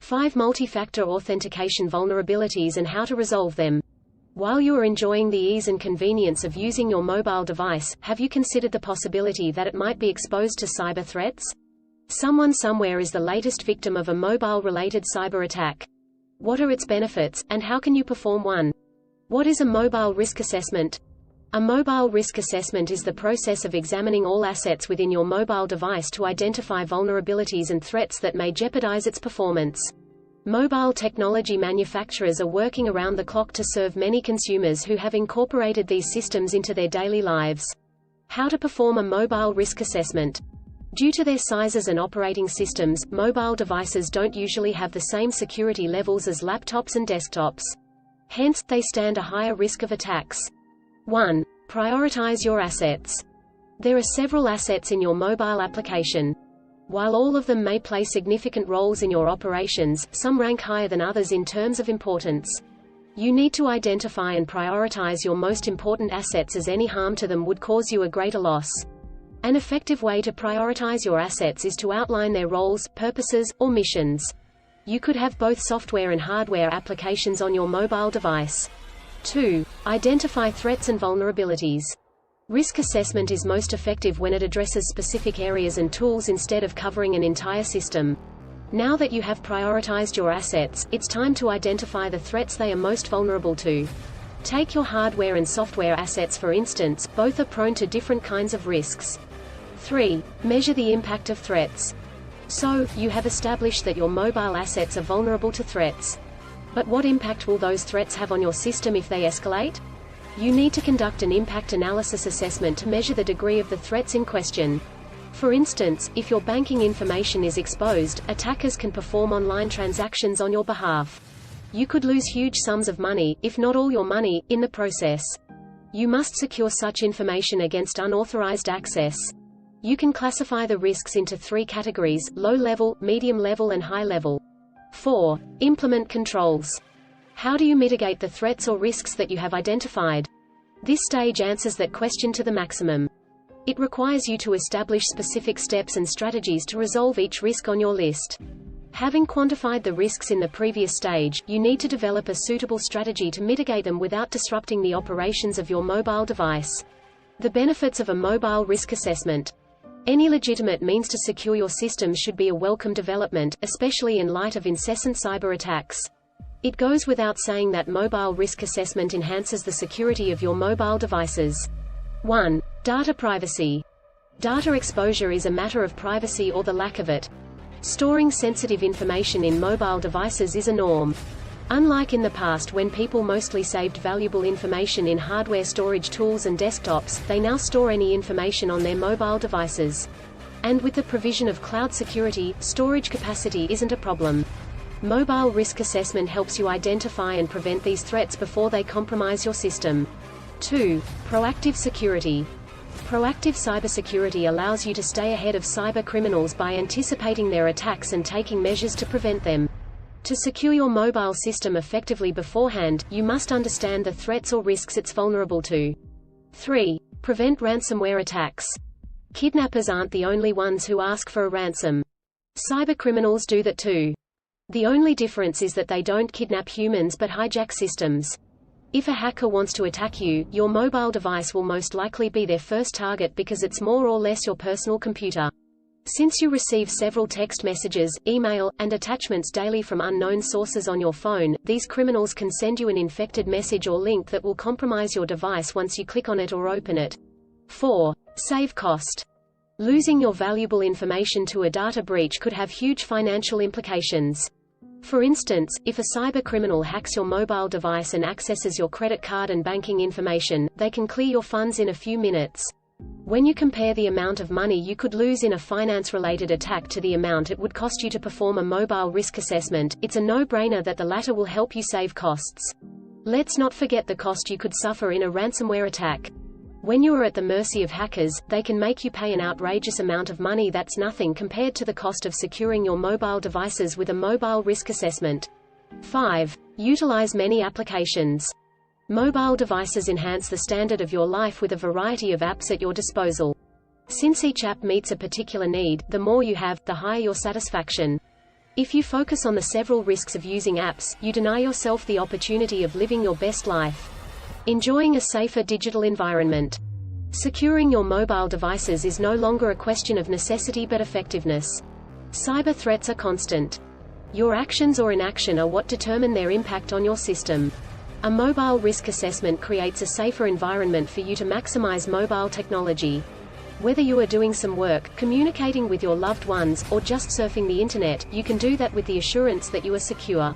5 multi-factor authentication vulnerabilities and how to resolve them. While you are enjoying the ease and convenience of using your mobile device, have you considered the possibility that it might be exposed to cyber threats? Someone somewhere is the latest victim of a mobile-related cyber attack. What are its benefits, and how can you perform one? What is a mobile risk assessment? A mobile risk assessment is the process of examining all assets within your mobile device to identify vulnerabilities and threats that may jeopardize its performance. Mobile technology manufacturers are working around the clock to serve many consumers who have incorporated these systems into their daily lives. How to perform a mobile risk assessment? Due to their sizes and operating systems, mobile devices don't usually have the same security levels as laptops and desktops. Hence, they stand a higher risk of attacks. 1. Prioritize your assets. There are several assets in your mobile application. While all of them may play significant roles in your operations, some rank higher than others in terms of importance. You need to identify and prioritize your most important assets, as any harm to them would cause you a greater loss. An effective way to prioritize your assets is to outline their roles, purposes, or missions. You could have both software and hardware applications on your mobile device. 2. Identify threats and vulnerabilities. Risk assessment is most effective when it addresses specific areas and tools instead of covering an entire system. Now that you have prioritized your assets, it's time to identify the threats they are most vulnerable to. Take your hardware and software assets for instance, both are prone to different kinds of risks. 3. Measure the impact of threats. So, you have established that your mobile assets are vulnerable to threats. But what impact will those threats have on your system if they escalate? You need to conduct an impact analysis assessment to measure the degree of the threats in question. For instance, if your banking information is exposed, attackers can perform online transactions on your behalf. You could lose huge sums of money, if not all your money, in the process. You must secure such information against unauthorized access. You can classify the risks into 3 categories: low level, medium level and high level. 4. Implement controls. How do you mitigate the threats or risks that you have identified? This stage answers that question to the maximum. It requires you to establish specific steps and strategies to resolve each risk on your list. Having quantified the risks in the previous stage, you need to develop a suitable strategy to mitigate them without disrupting the operations of your mobile device. The benefits of a mobile risk assessment. Any legitimate means to secure your system should be a welcome development, especially in light of incessant cyber attacks. It goes without saying that mobile risk assessment enhances the security of your mobile devices. 1. Data privacy. Data exposure is a matter of privacy or the lack of it. Storing sensitive information in mobile devices is a norm. Unlike in the past when people mostly saved valuable information in hardware storage tools and desktops, they now store any information on their mobile devices. And with the provision of cloud security, storage capacity isn't a problem. Mobile risk assessment helps you identify and prevent these threats before they compromise your system. 2. Proactive security. Proactive cybersecurity allows you to stay ahead of cyber criminals by anticipating their attacks and taking measures to prevent them. To secure your mobile system effectively beforehand, you must understand the threats or risks it's vulnerable to. 3. Prevent ransomware attacks. Kidnappers aren't the only ones who ask for a ransom. Cybercriminals do that too. The only difference is that they don't kidnap humans but hijack systems. If a hacker wants to attack you, your mobile device will most likely be their first target because it's more or less your personal computer. Since you receive several text messages, email, and attachments daily from unknown sources on your phone, these criminals can send you an infected message or link that will compromise your device once you click on it or open it. 4. Save cost. Losing your valuable information to a data breach could have huge financial implications. For instance, if a cybercriminal hacks your mobile device and accesses your credit card and banking information, they can clear your funds in a few minutes. When you compare the amount of money you could lose in a finance-related attack to the amount it would cost you to perform a mobile risk assessment, it's a no-brainer that the latter will help you save costs. Let's not forget the cost you could suffer in a ransomware attack. When you are at the mercy of hackers, they can make you pay an outrageous amount of money that's nothing compared to the cost of securing your mobile devices with a mobile risk assessment. 5. Utilize many applications. Mobile devices enhance the standard of your life with a variety of apps at your disposal. Since each app meets a particular need, the more you have, the higher your satisfaction. If you focus on the several risks of using apps, you deny yourself the opportunity of living your best life. Enjoying a safer digital environment. Securing your mobile devices is no longer a question of necessity but effectiveness. Cyber threats are constant. Your actions or inaction are what determine their impact on your system. A mobile risk assessment creates a safer environment for you to maximize mobile technology. Whether you are doing some work, communicating with your loved ones, or just surfing the internet, you can do that with the assurance that you are secure.